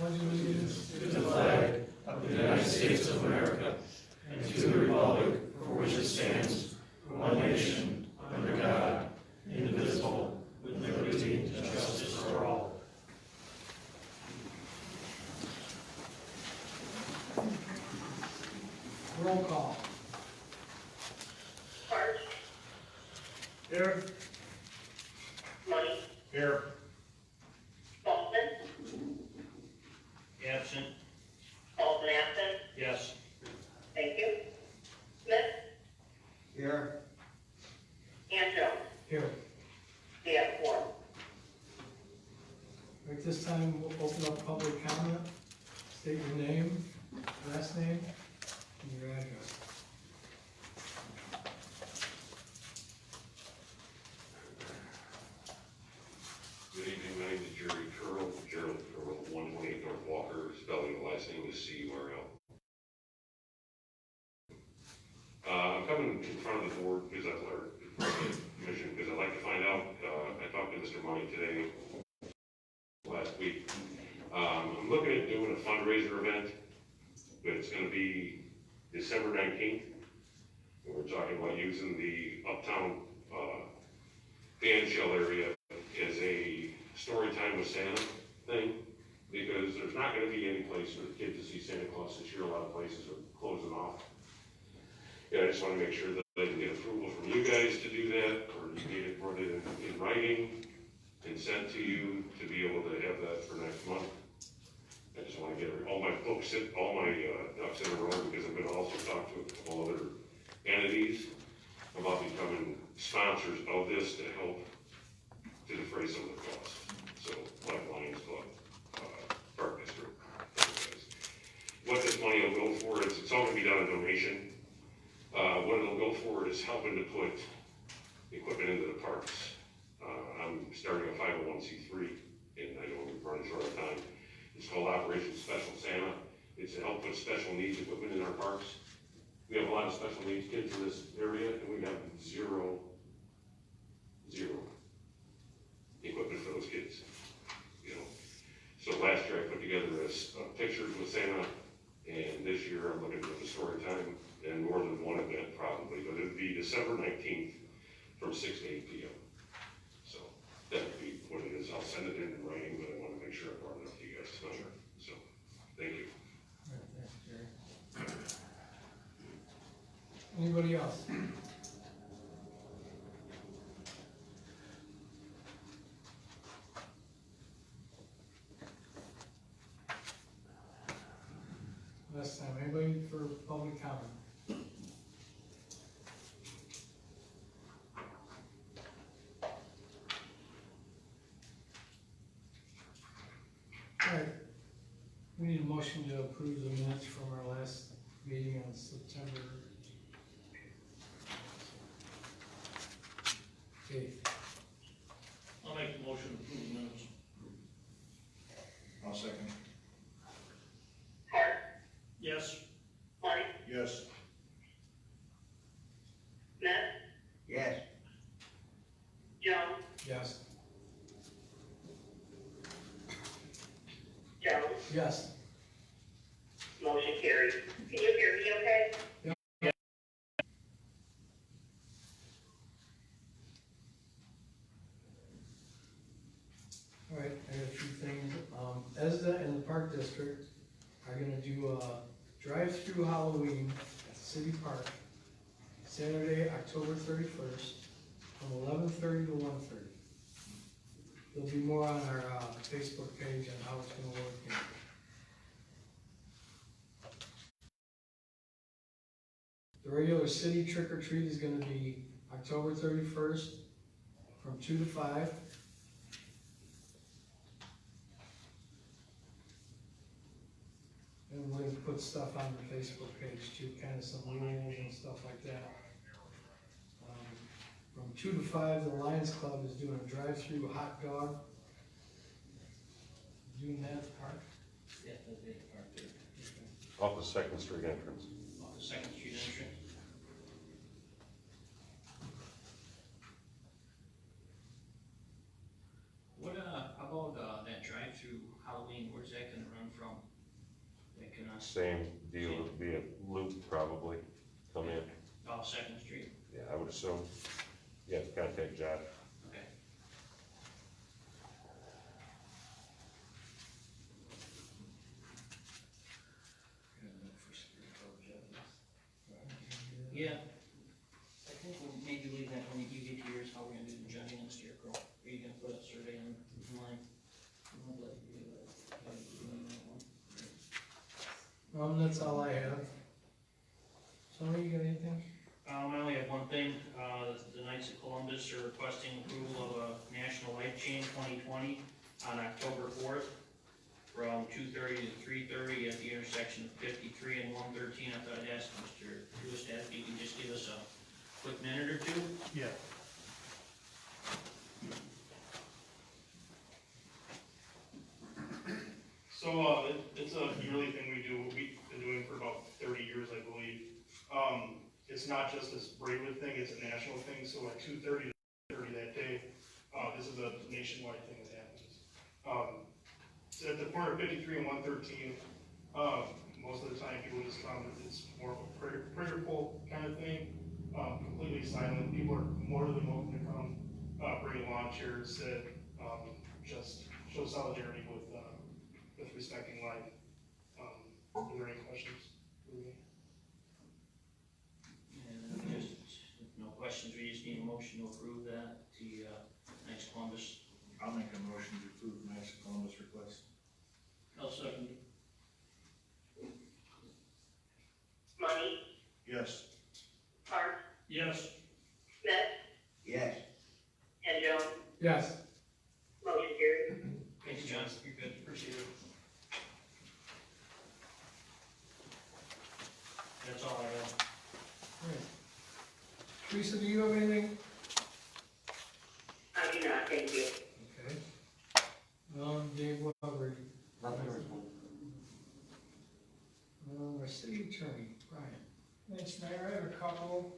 pledge allegiance to the flag of the United States of America and to the republic for which it stands, one nation, under God, indivisible, with liberty and justice for all. Roll call. Hart. Here. Money. Here. Baldwin. Absent. Baldwin absent. Yes. Thank you. Smith. Here. And Jones. Here. We have four. At this time, we'll open up public comment. State your name, last name, and your address. Good evening, my name is Gerald Curl, 128 North Walker, spelling the last name is C-U-R-L. I'm coming in front of the board because I've learned, the commission, because I'd like to find out, I talked to Mr. Money today, last week. I'm looking at doing a fundraiser event, but it's going to be December 19th. And we're talking about using the uptown band shell area as a story time with Santa thing, because there's not going to be any place for the kids to see Santa Claus this year. A lot of places are closing off. Yeah, I just want to make sure that I can get approval from you guys to do that, or you get it put it in writing and sent to you to be able to have that for next month. I just want to get all my books, all my ducks in a row, because I'm going to also talk to a couple other entities about becoming sponsors of this to help to defray some of the costs. So, like Lions Club, Park District, what this money will go for is, it's all going to be done in donation. What it'll go for is helping to put equipment into the parks. I'm starting a 501c3, and I know we're running short of time. It's called Operation Special Santa. It's to help put special needs equipment in our parks. We have a lot of special needs kids in this area, and we have zero equipment for those kids. You know, so last year I put together pictures with Santa, and this year I'm looking at the story time and more than one event probably, but it'd be December 19th from 6 to 8 p.m. So that would be what it is. I'll send it in writing, but I want to make sure I brought it up to you guys tonight. So, thank you. All right, thanks, Jerry. Anybody else? Last time, anybody for public comment? All right, we need a motion to approve the minutes from our last meeting on September 8th. I'll make the motion to approve the minutes. I'll second. Hart. Yes. Money. Yes. Smith. Yes. Jones. Yes. Jones. Yes. Motion carried. Can you hear me okay? All right, I got a few things. ESDA and the Park District are gonna do a drive-through Halloween at City Park, Saturday, October 31st, from 11:30 to 1:30. There'll be more on our Facebook page on how it's gonna work. The regular city trick or treat is gonna be October 31st, from 2 to 5. And we're gonna put stuff on the Facebook page too, kind of some rules and stuff like that. From 2 to 5, the Lions Club is doing a drive-through hot dog. Doing that at the park? Yeah, that'll be at the park there. Off the Second Street entrance. Off the Second Street entrance. What, how about, that drive-through Halloween, where's that gonna run from? Same deal, it'd be a loop probably, come in. Off Second Street. Yeah, I would assume. Yeah, contact Josh. Okay. Yeah. I think we'll maybe leave that when you get to yours, how we're gonna do the judging and scarecrow. Are you gonna put a survey in line? I'll let you do that. That's all I have. Sonny, you got anything? I only have one thing, the Knights of Columbus are requesting approval of a National Life Chain 2020 on October 4th from 2:30 to 3:30 at the intersection of 53 and 113. I thought I'd ask Mr. Lewis if he can just give us a quick minute or two. Yeah. So, it's a yearly thing we do, we've been doing for about 30 years, I believe. It's not just this Braidwood thing, it's a national thing, so at 2:30 to 30 that day, this is a nationwide thing that happens. So at the corner of 53 and 113, most of the time people just come, it's more of a prayer pull kind of thing, completely silent, people are more than welcome to come, bring lawn chairs, sit, just show solidarity with respecting life. Are there any questions for me? And just, if no questions, we just need a motion to approve that, the Knights of Columbus. I'll make a motion to approve Knights of Columbus request. I'll second. Money, Yes. Park, Yes. Smith, Yes. and Jones. Yes. Motion carried. Thanks, John, you're good, appreciate it. That's all I have. Alright. Teresa, do you have anything? I do not, thank you. Okay. Dave, what about you? Nothing to report. Our city attorney, Brian. Thanks, Mayor. I have a couple.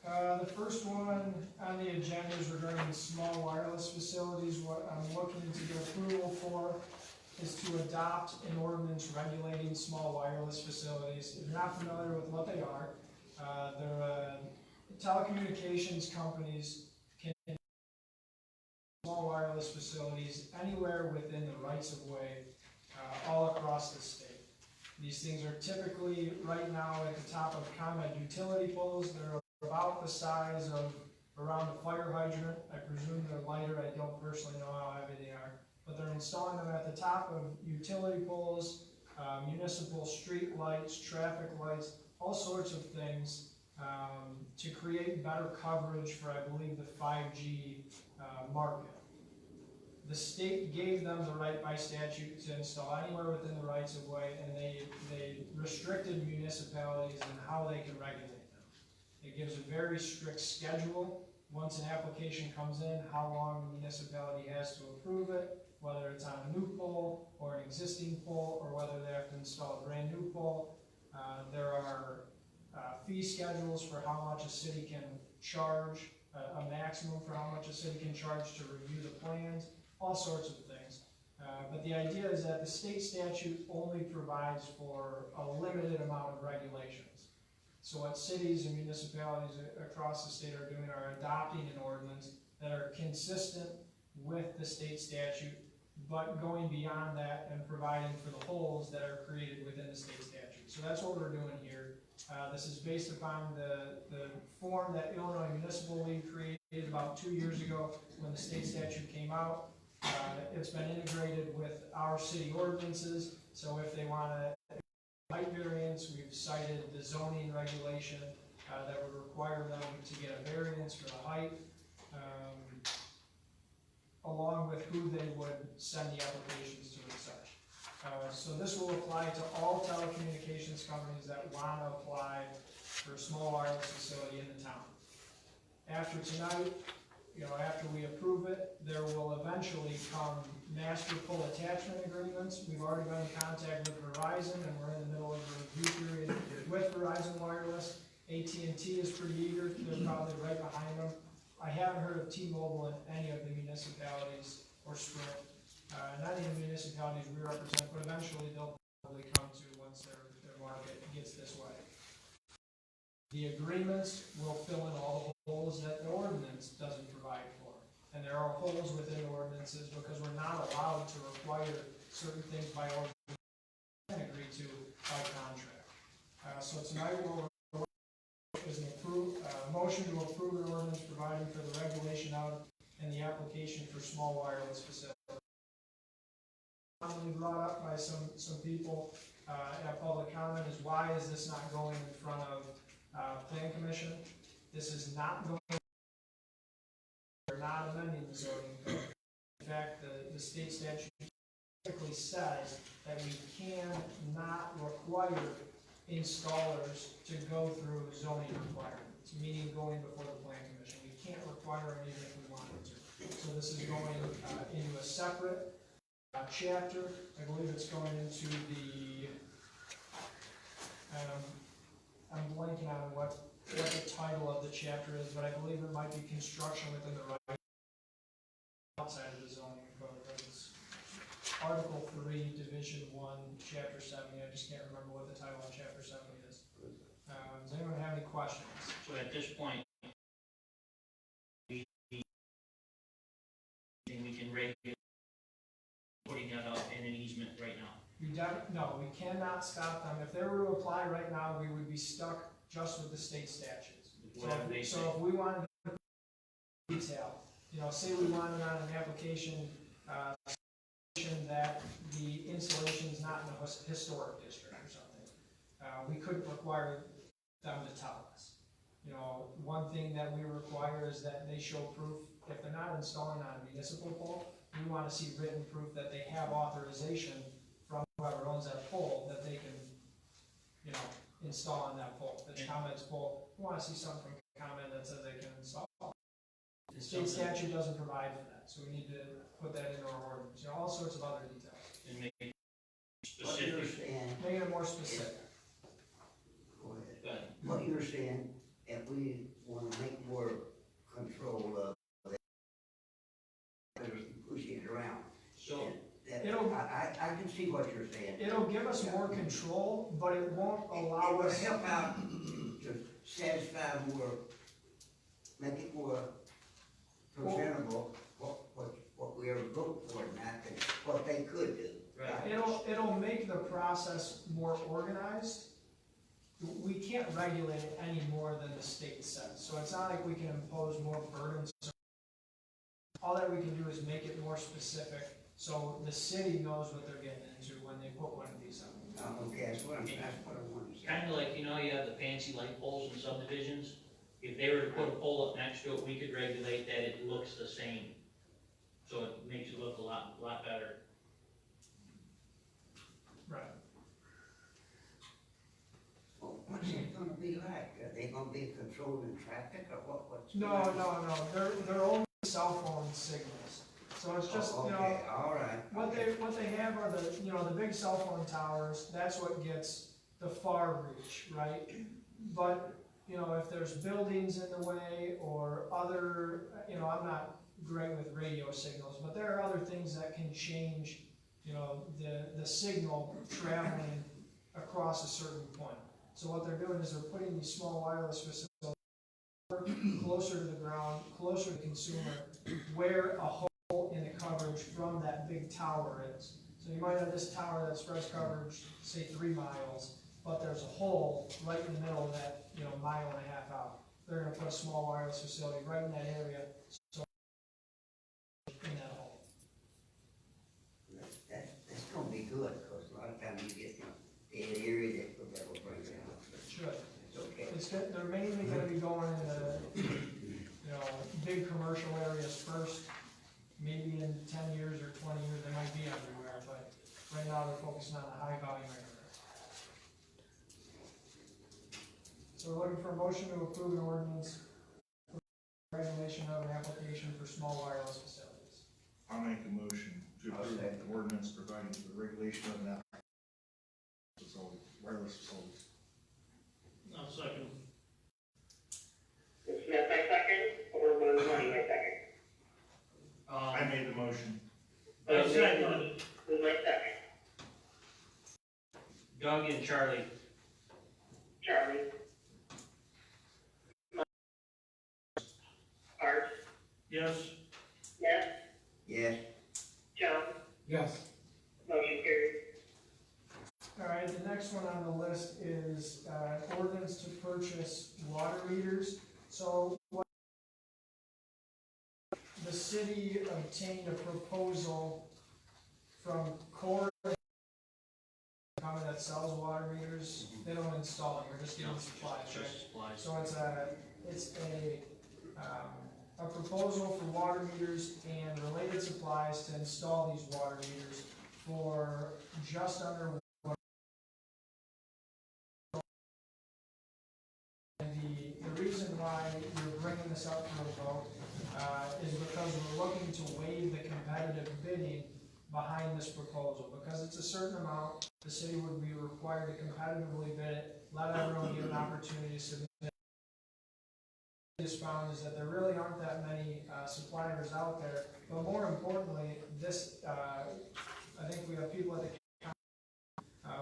The first one on the agenda is regarding small wireless facilities. What I'm looking to get approval for is to adopt an ordinance regulating small wireless facilities. If you're not familiar with what they are, they're telecommunications companies can small wireless facilities anywhere within the rights of way all across the state. These things are typically, right now, at the top of ComEd utility poles. They're about the size of around a fire hydrant. I presume they're lighter. I don't personally know how heavy they are. But they're installing them at the top of utility poles, municipal street lights, traffic lights, all sorts of things to create better coverage for, I believe, the 5G market. The state gave them the right by statute to install anywhere within the rights of way, and they restricted municipalities in how they can regulate them. It gives a very strict schedule. Once an application comes in, how long the municipality has to approve it, whether it's on a new pole or an existing pole, or whether they have to install a brand new pole. There are fee schedules for how much a city can charge, a maximum for how much a city can charge to review the plans. All sorts of things. But the idea is that the state statute only provides for a limited amount of regulations. So what cities and municipalities across the state are doing are adopting an ordinance that are consistent with the state statute, but going beyond that and providing for the holes that are created within the state statute. So that's what we're doing here. This is based upon the form that Illinois Municipal League created about 2 years ago when the state statute came out. It's been integrated with our city ordinances, so if they want to height variance, we've cited the zoning regulation that would require them to get a variance for the height, along with who they would send the applications to and such. So this will apply to all telecommunications companies that want to apply for a small wireless facility in the town. After tonight, after we approve it, there will eventually come master pole attachment agreements. We've already been in contact with Verizon, and we're in the middle of a review period with Verizon Wireless. AT&T is pretty eager. They're probably right behind them. I haven't heard of T-Mobile in any of the municipalities or Sprint. Not any of the municipalities we represent, but eventually they'll probably come to once their The agreements will fill in all the holes that the ordinance doesn't provide for. And there are holes within ordinances because we're not allowed to require certain things by ordinance and agree to by contract. So tonight we'll is an motion to approve an ordinance providing for the regulation of and the application for small wireless facilities. Commonly brought up by some people at public comment is why is this not going in front of Plan Commission? This is not going. We're not amending the zoning code. In fact, the state statute specifically says that we cannot require installers to go through zoning requirements, meaning going before the Plan Commission. We can't require them even if we wanted to. So this is going into a separate chapter. I believe it's going into the, I'm blanking on what the title of the chapter is, but I believe it might be construction within the right outside of the zoning code. But it's Article 3, Division 1, Chapter 70. I just can't remember what the title of Chapter 70 is. Does anyone have any questions? So at this point, we can regulate putting that up in an easement right now. No, we cannot stop them. If they were to apply right now, we would be stuck just with the state statutes. Whatever they say. So if we wanted to detail, say we wanted on an application that the installation is not in a historic district or something, we couldn't require them to tell us. One thing that we require is that they show proof. If they're not installing on a municipal pole, we want to see written proof that they have authorization from whoever owns that pole that they can, install on that pole. The ComEd's pole, we want to see something from ComEd that says they can install. The state statute doesn't provide for that, so we need to put that into our ordinance. All sorts of other details. And make it What you're specific. saying, Making it more specific. go ahead. But What you're saying, if we wanna make more control of it, there's pushing it around. so, I can see what you're saying. It'll give us more control, but it won't allow It would us. help out to satisfy more, make it more presentable, what we ever looked for, not that, what they could do. right. It'll make the process more organized. We can't regulate it any more than the state says, so it's not like we can impose more burdens. All that we can do is make it more specific, so the city knows what they're getting into when they put one of these up. Okay, that's what I wanted to say. Kind of like, you have the fancy light poles in subdivisions. If they were to put a pole up next to it, we could regulate that it looks the same. So it makes it look a lot better. Right. Well, what's it gonna be like? Are they gonna be controlling traffic or what's? No, they're only cell phone signals, so it's just, Okay, all right. what they have are the big cell phone towers. That's what gets the far reach, right? But if there's buildings in the way or other, I'm not great with radio signals, but there are other things that can change, the signal traveling across a certain point. So what they're doing is they're putting these small wireless facilities closer to the ground, closer to the consumer, where a hole in the coverage from that big tower is. So you might have this tower that spreads coverage, say 3 miles, but there's a hole right in the middle of that, mile and a half out. They're gonna put a small wireless facility right in that area, so in that hole. That's gonna be good, because a lot of times you get, dead area that will break down. It should. It's okay. They're mainly gonna be going in the, big commercial areas first. Maybe in 10 years or 20 years, they might be everywhere, but right now they're focusing on the high volume areas. So we're looking for a motion to approve an ordinance for regulation of an application for small wireless facilities. I'll make a motion to approve the ordinance providing for the regulation of an facility, wireless facilities. I'll second. Smith, I second, or Money, I second. I made the motion. I seconded. Who's my second? Doug and Charlie. Charlie? Yes. Smith, Yes. Jones, Yes. motion carries. All right, the next one on the list is, ordinance to purchase water meters. So what the city obtained a proposal from Core, company that sells water meters. They don't install them, we're just getting supplies, right? Just supplies. So it's a proposal for water meters and related supplies to install these water meters for just under. And the reason why we're bringing this up for a vote, is because we're looking to waive the competitive bidding behind this proposal. Because it's a certain amount, the city would be required to competitively bid it, let everyone get an opportunity to submit. Is found is that there really aren't that many suppliers out there, but more importantly, this, I think we have people at the county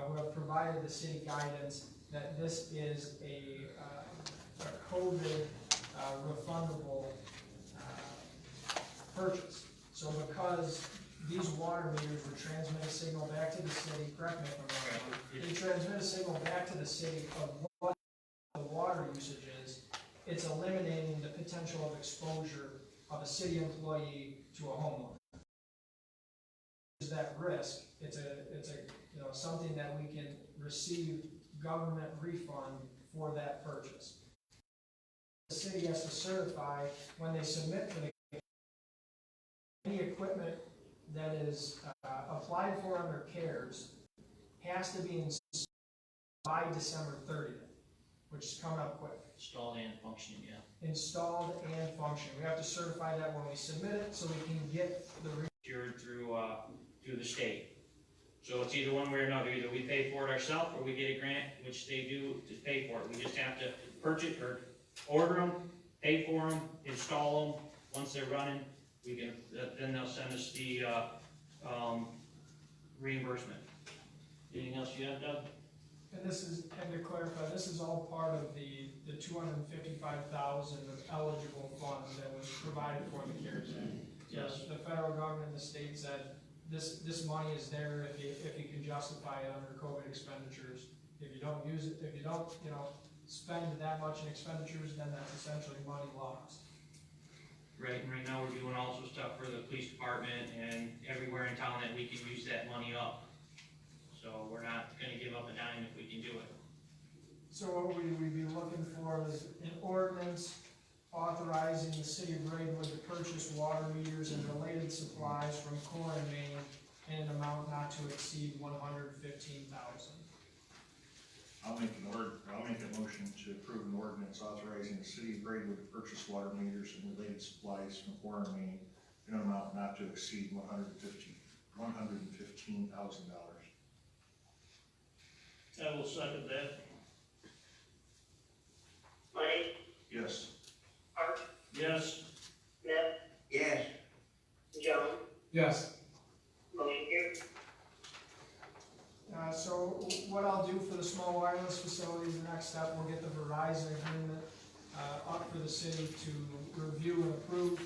who have provided the city guidance that this is a COVID refundable purchase. So because these water meters would transmit a signal back to the city, correct me if I'm wrong, they transmit a signal back to the city of what the water usage is. It's eliminating the potential of exposure of a city employee to a homeowner. Is that risk? It's a something that we can receive government refund for that purchase. The city has to certify when they submit for any equipment that is applied for under CARES has to be installed by December 30th, which is coming up quick. Installed and functioning, yeah. Installed and functioning. We have to certify that when we submit it, so we can get the. Secured through the state. So it's either one way or another. Either we pay for it ourselves, or we get a grant, which they do to pay for it. We just have to purchase or order them, pay for them, install them. Once they're running, we can. Then they'll send us the reimbursement. Anything else you have, Doug? And this is, and to clarify, this is all part of the $255,000 of eligible funds that was provided for the CARES Act. Yes. The federal government and the state said, this money is there if you can justify it under COVID expenditures. If you don't use it, if you don't, spend that much in expenditures, then that's essentially money lost. Right, and right now we're doing also stuff for the police department and everywhere in town that we can use that money up. So we're not gonna give up a dime if we can do it. So what we'd be looking for is an ordinance authorizing the city of Braidwood to purchase water meters and related supplies from Core and Maine in an amount not to exceed $115,000. I'll make a motion to approve an ordinance authorizing the city of Braidwood to purchase water meters and related supplies from Core and Maine in an amount not to exceed $115,000. I will second that. Money, Yes. Hart, Yes. Smith, Yes. Jones, Yes. motion carries. So what I'll do for the small wireless facilities, the next step, we'll get the Verizon agreement up for the city to review and approve.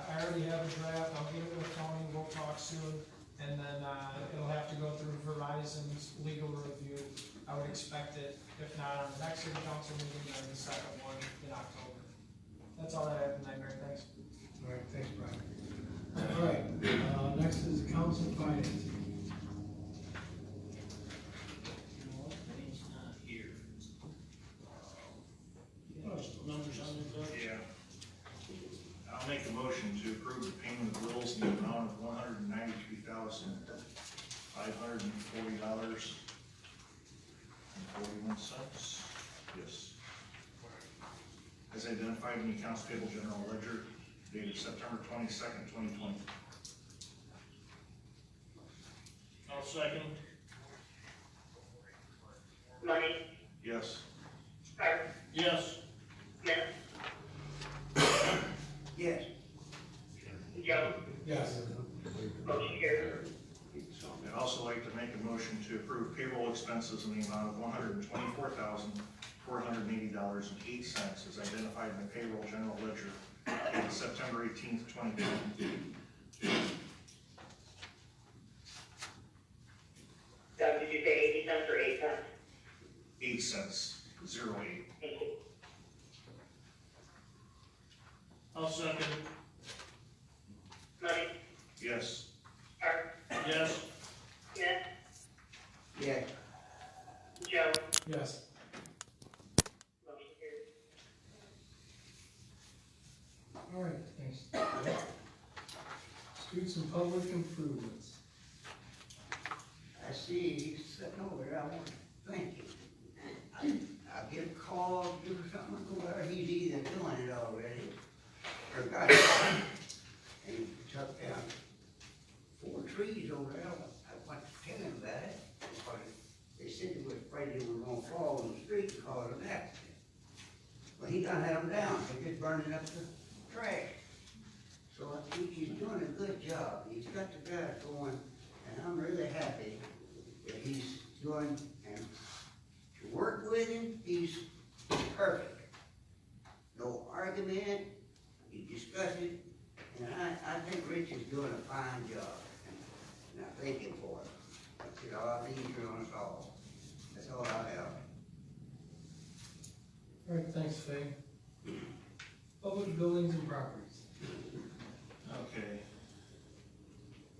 I already have a draft, I'll get it with Tony, we'll talk soon, and then it'll have to go through Verizon's legal review. I would expect it, if not on the next city council meeting, then the second one in October. That's all I have tonight, Mary, thanks. All right, thanks, Brian. All right, next is council finance. He's not here. Numbers on this, Doug? Yeah. I'll make a motion to approve the payment of bills in the amount of $192,540.41. Yes. As identified in the accounts payable general ledger dated September 22nd, 2020. I'll second. Money, Yes. Hart, Yes. Smith, Yes. Jones, Yes. motion carries. I'd also like to make a motion to approve payroll expenses in the amount of $124,480.08 as identified in the payroll general ledger dated September 18th, 2020. Doug, did you say 80 cents or 8 cents? 8 cents, 08. Thank you. I'll second. Money, Yes. Art, Yes. Smith, Yeah, Joe, Yes. motion carries. All right, thanks. Streets and public improvements. I see he's sitting over there, I want to thank him. I'll get a call, do something, where he's either doing it already, or got it, and he took down 4 trees over there. I went to tell him about it, because they said he was afraid they were gonna fall in the street and cause an accident. But he done had them down, they're just burning up the trash. So I think he's doing a good job, he's got the guys going, and I'm really happy that he's doing, and to work with him, he's perfect. No argument, you discuss it, and I think Rich is doing a fine job, and I thank him for it. It's a lot easier on us all. That's all I have. All right, thanks, Fay. Public buildings and properties. Okay.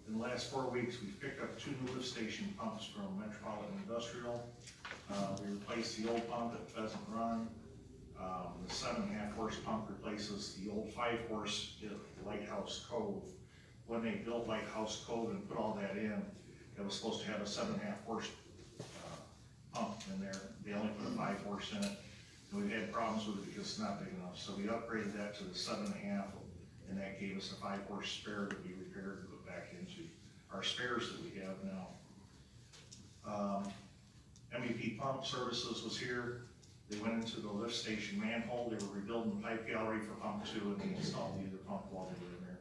In the last 4 weeks, we've picked up 2 new lift station pumps from Metropolitan Industrial. We replaced the old pump at Pheasant Run. The 7.5 horse pump replaces the old 5 horse at Lighthouse Cove. When they built Lighthouse Cove and put all that in, it was supposed to have a 7.5 horse pump in there. They only put a 5 horse in it. And we've had problems with it because it's not big enough. So we upgraded that to the 7.5, and that gave us a 5 horse spare that we repaired and put back into our spares that we have now. MEP Pump Services was here. They went into the lift station manhole. They were rebuilding the pipe gallery for pump 2, and they installed the other pump while they were in there.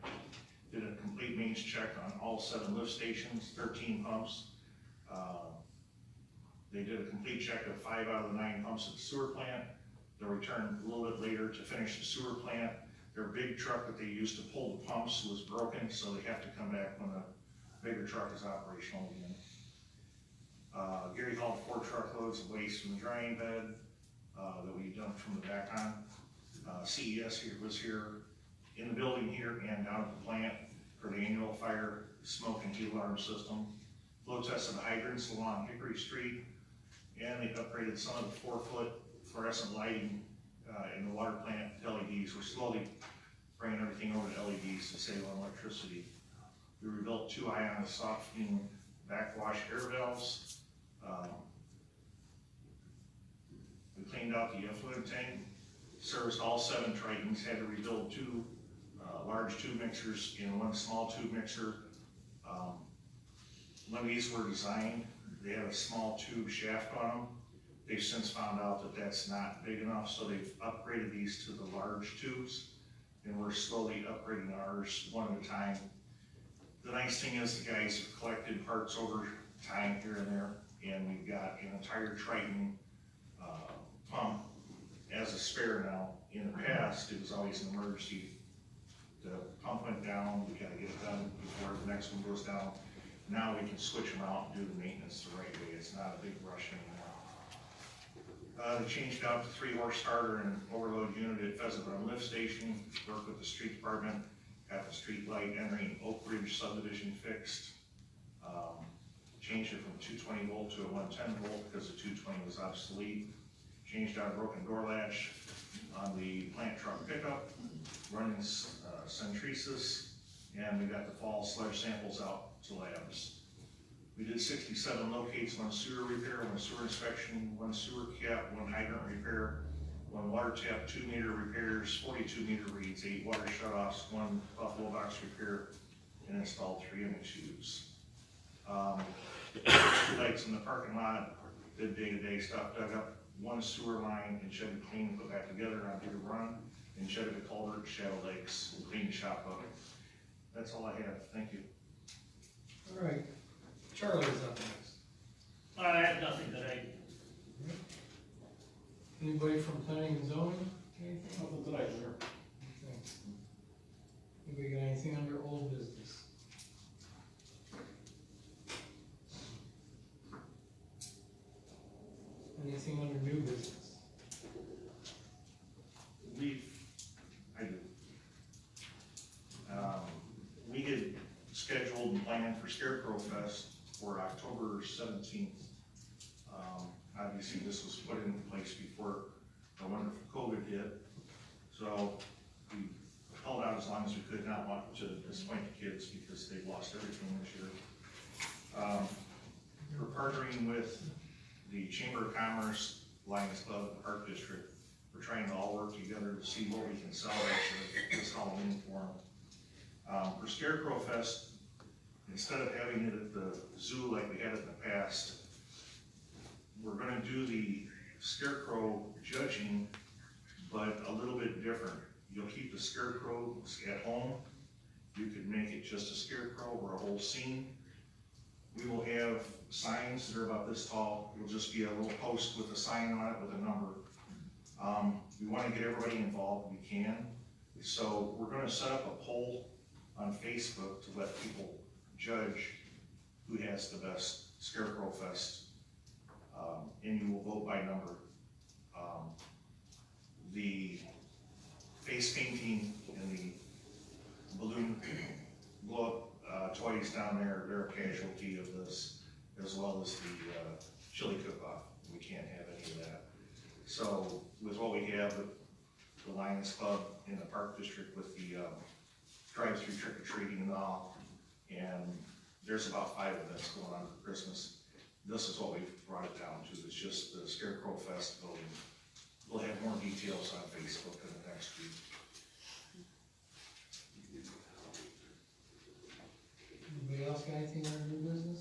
Did a complete mains check on all 7 lift stations, 13 pumps. They did a complete check of 5 out of the 9 pumps at the sewer plant. They'll return a little bit later to finish the sewer plant. Their big truck that they used to pull the pumps was broken, so they have to come back when the bigger truck is operational again. Gary hauled 4 truckloads of waste from the drying bed that we dumped from the back on. CES was here in the building here and down at the plant for the annual fire smoke and heat alarm system. Flow tested the hydrants along Hickory Street, and they upgraded some of the 4-foot fluorescent lighting in the water plant to LEDs. We're slowly bringing everything over to LEDs to save on electricity. We rebuilt 2 ion softening backwash air valves. We cleaned out the effluent tank, serviced all 7 Tritons, had to rebuild 2 large tube mixers and 1 small tube mixer. When these were designed, they had a small tube shaft on them. They've since found out that that's not big enough, so they've upgraded these to the large tubes, and we're slowly upgrading ours one at a time. The nice thing is the guys have collected parts over time here and there, and we've got an entire Triton pump as a spare now. In the past, it was always an emergency. The pump went down, we gotta get it done before the next one goes down. Now we can switch them out and do the maintenance the right way. It's not a big rush anymore. They changed out the 3 horse starter and overload unit at Pheasant Run Lift Station, worked with the street department, got the street light entering Oak Ridge subdivision fixed. Changed it from 220 volt to a 110 volt because the 220 was obsolete. Changed out a broken door latch on the plant truck pickup, running centrisis, and we got the fall sludge samples out to labs. We did 67 locates, 1 sewer repair, 1 sewer inspection, 1 sewer cap, 1 hydrant repair, 1 water tap, 2 meter repairs, 42 meter reads, 8 water shutoffs, 1 buffalo box repair, and installed 3 MXUs. Lights in the parking lot, did day-to-day stuff, dug up 1 sewer line and shed it clean, put back together on Bigger Run, and shed it at Culvert, Shadow Lakes, and cleaned the shop up. That's all I have, thank you. All right, Charlie is up next. I have nothing today. Anybody from planning and zoning? Anything? Nothing today, sir. Thanks. Anything under old business? Anything under new business? We had scheduled and planned for Scarecrow Fest for October 17th. Obviously, this was put in place before the wonderful COVID hit, so we held out as long as we could, not want to disappoint the kids because they've lost everything this year. We're partnering with the Chamber of Commerce, Lions Club, and Park District. We're trying to all work together to see what we can salvage this Halloween for them. For Scarecrow Fest, instead of having it at the zoo like we had it in the past, we're gonna do the scarecrow judging, but a little bit different. You'll keep the scarecrow at home. You could make it just a scarecrow or a whole scene. We will have signs that are about this tall. It'll just be a little post with a sign on it with a number. We wanna get everybody involved, we can. So we're gonna set up a poll on Facebook to let people judge who has the best Scarecrow Fest. And you will vote by number. The face painting and the balloon blow-up toys down there, they're a casualty of this, as well as the chili cook-off. We can't have any of that. So with what we have, the Lions Club in the Park District with the drive-through trick-or-treating and all, and there's about 5 events going on for Christmas. This is what we've brought it down to. It's just the Scarecrow Fest building. We'll have more details on Facebook in the next week. Anybody else got anything under new business?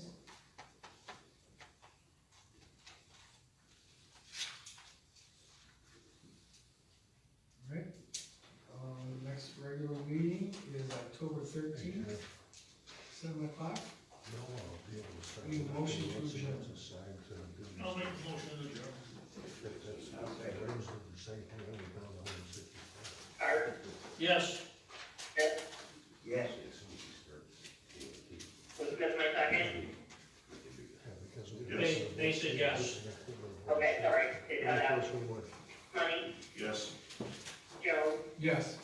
Alright, next regular meeting is October 13th, 7 o'clock. Need a motion to adjourn. I'll make the motion to adjourn. Art? Yes. Yes. Yes. Was Smith my second? They said yes. Okay, sorry. Money? Yes. Joe? Yes.